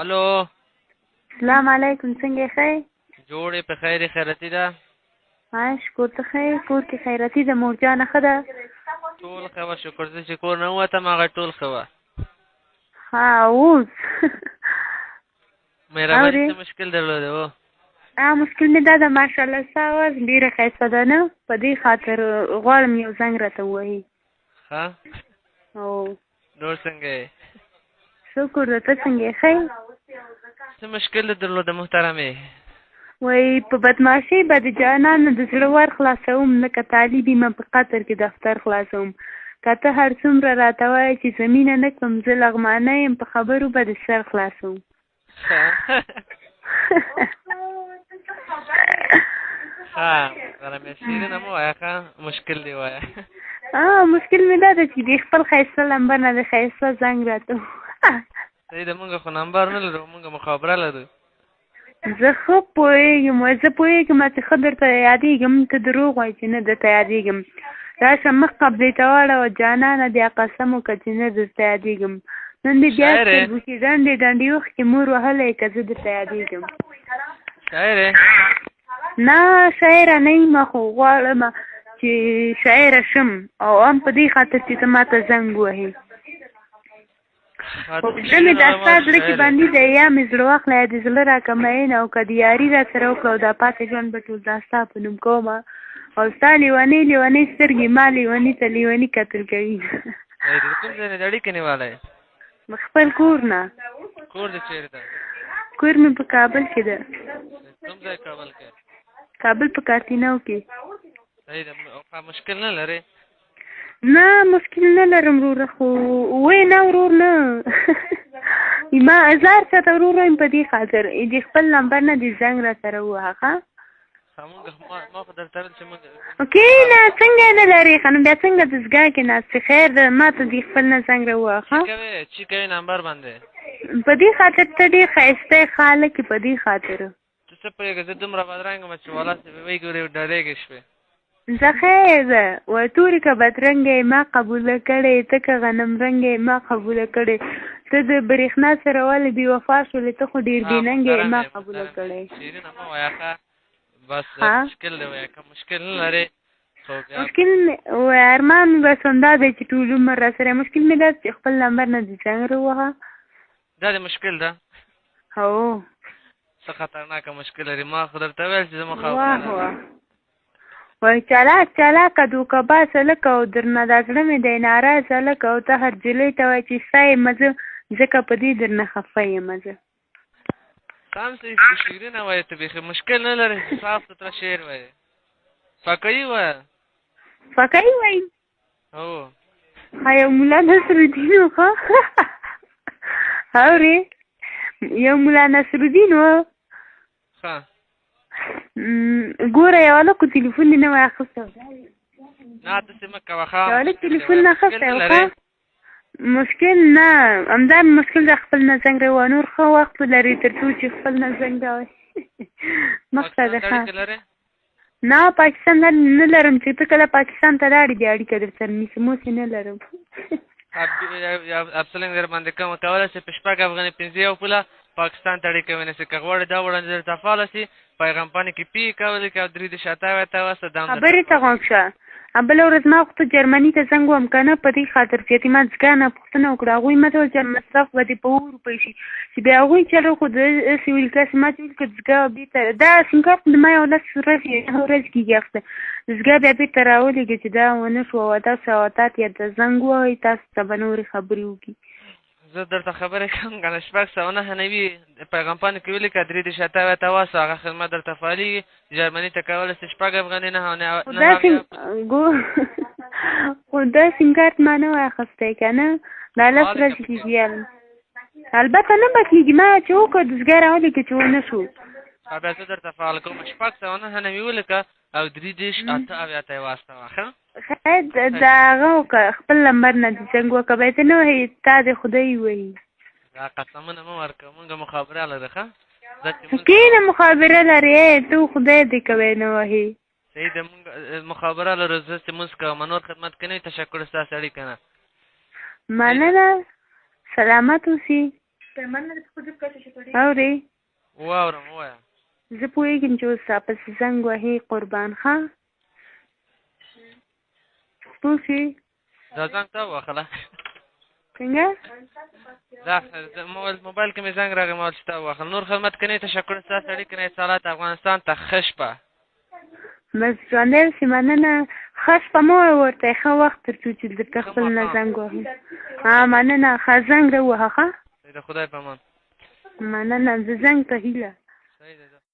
الو. السلام علیکم، څنګه ښه یې؟ جوړې په خیر خیرتي ده. شکر ته ښه یې؟ کور کې خیرتي ده؟ مور جانه ښه ده؟ ټول ښه وه، شکر زه چې کور نه ووتم هغه ټول ښه وه. اوس مهرباني څه مشکل درلوده و؟ مشکل مې دا ده ماشاءالله ستا اواز ډېره ښایسته ده نه، په دې خاطر غواړم یو زنګ راته ووهي. ښه او نور څنګه یې؟ شکر ده، ته څنګه یې ښه یې؟ څه مشکل درلوده محترمې؟ وایي په بدماشۍ به د جانانه د زړه ور خلاصوم، لکه طالب یم په قطر کې دفتر خلاصوم. که ته هر څومره راته وایې چې زمینه نه کړم زه لغمانه یم، په خبرو به د سر خلاصوم. ښه محترمې شیرینه مه وایه، ښه مشکل دې وایه. مشکل مې دا ده چې د خپل ښایسته لمبر نه د ښایسته زنګ راته صحیح ده، مونږ خو نمبر نه لرو، مونږ مخابره لرو. زه ښه پوهېږم، زه پوهېږم چې ښه درته یادېږم، ته دروغ وایې چې نه درته یادېږم. راشه مخ قبلې ته واړوه جانانه، بیا قسم وکړه چې نه درته یادېږم. نن دې بیا سترګو کې ډنډې ډنډې اوښکې مور وهلی که زه درته یادېږم. شاعرې؟ نه شاعره نه یم، خو غواړم چې شاعره شم، او هم په دې خاطر چې ته ما ته زنګ ووهې. زه مې دا ستا زړه کې بندي دی، یا مې زړه واخله یا دې زړه راکړه مین، او که د یاري را سره وکړه او دا پاتې ژوند به ټول دا ستا په نوم کومه، او ستا لیونۍ لیونۍ سترګې ما لیوني ته لیوني کتل کوي. کوم ځای نه د اړیکې نیولی؟ خپل کور نه. کور دې چېرته؟ کور مې په کابل کې ده. کوم ځای کابل کې؟ کابل په کاتینو کې. صحیح ده. مشکل نه لرې؟ نه مشکل نه لرم وروره، خو وایې نه ورور نه ما هزار چاته ورور وایم په دې خاطر د خپل نمبر نه دې زنګ را سره ووهه. ښه ما خو درته ویل چې موږ کېنه څنګه نه لرې ښه نو بیا څنګه دستګاه کې ناستې؟ خیر ده ما ته دې خپل نه زنګ را ووهه. ښه چې کوې نمبر باندې په دې خاطر ته ډېر ښایسته یې خالق یې، په دې خاطر ته څه پوهېږې زه دومره بدرنګه یم چې والله وایي ګورې ډارېږې شوې. زه خیر ده وایي تورې که بدرنګه یې ما قبوله کړې، ته که غنم رنګه یې ما قبوله کړې، ته د برېښنا سره ولې بې وفا شولې، ته خو ډېر بېننګه یې ما قبوله کړې. شیرینه مه وایه ښه بس مشکل دی وایه، که مشکل نه لرې مشکل وایي ارمان مې بس همدا دی چې ټول عمر را سره مشکل مې دا چې خپل نمبر نه دې زنګ را ووهه. دا دې مشکل ده؟ هو څه خطرناکه مشکل لري، ما خو درته ویل چې زه مخابره وایي چالاک چالاکه دوکه باز هلکه، او درنه دا زړه مې دی ناراضه هلکه، او ته هر جلۍ ته وایي چې ستا یم زه، ځکه په دې درنه خفه یم زه. سم صحیح شیرینه وایي، ته بیخي مشکل نه لرې، صاف سوتره شعر وایي. فقهي وایه. فقهي وایي؟ هو یو ملا نصرالدین و ښه اورې یو ملا نصرالدین و. ښه ګوره یو هلک تلیفون دې نه وای اخیستی؟ نه داسې مه کوه ښه، یو هلک تلیفون نه اخیستی و ښه. مشکل نه همدا مشکل ده، خپل نه زنګ راووهه، نور ښه وخت ولرې تر څو چې خپل نه زنګ راوهي مخته ده. ښه نه پاکستان نه لرم، چې ته کله پاکستان ته لاړې بیا اړیکه در سره نیسم، اوس یې نه لرم. افسلنګ در باندې کولی شي په شپږ افغانۍ 15 پوله پاکستان ته اړیکه ونیسي، که غواړې دا وړاندې درته فعاله شي پیغام پاڼې کې پی کولی که 3 شاته ته وسه دام خبرې ته غوږ شه. بله ورځ ما خو ته جرمني ته زنګ وم که نه، په دې خاطر چې اعتماد ځګاه نه پوښتنه وکړه، هغوی ما ته ویل چې مصرف به دې په 2 روپۍ شي، چې بیا هغوی چل خو داسې ویل کسې ما ته ویل که ځګاه بېرته دا سیم کارت د ما یو 10 ورځې 9 ورځې کېږي اخیسته، ځګاه بیا بېرته راولېږي چې دا ونه شوه او تاسو او تاته یا ته زنګ ووهئ، تاسو ته به نورې خبرې وکړي. زه درته خبرې کوم که نه 609 پیغام پاڼې کې ولیکه 3 شاته ته واسه هغه خدمت درته فعالېږي، جرمني ته کولی شي 6 افغانۍ خو دا سیم کارت ما نه وای اخیستی که نه، دا 10 ورځې کېږي البته نه به کېږي، ما چې وکړه دستګاه راولېږه چې ونه شو بیا زه درته فعال کوم 609 ولیکه او 3 ته یې واستوه. ښه خیر د هغه وکړه خپل نمبر نه دې زنګ وکړه، بیا ته نه وایي تا دې خدای وایي. دا قسمونه مه ورکوه، مونږ مخابره لرو. ښه کېنه مخابره لرې ته خدای دې کوی نه وهې. صحیح ده مونږ مخابره لرو، زه چې مونځ کوم نور خدمت کې نه وي، تشکر ستاسو اړیکه نه مننه، سلامت اوسې. اورې واورم ووایه زه پوهېږم چې اوس تا پسې زنګ وهې قربان ښه پوه شوې دا زنګ ته ووهله څنګه دا موبایل کې مې زنګ راغی ما چې تا ووهل نور خدمت کنې تشکر ستاسو اړیکې نه اتصالات افغانستان ته ښه شپه بس ژوندی اوسې مننه ښه شپه مه وایه ورته ښه وخت تر څو چې درته خپل نه زنګ وهي مننه ښه زنګ راووهه ښه د خدای په امان مننه زه زنګ ته هیله صحیح ده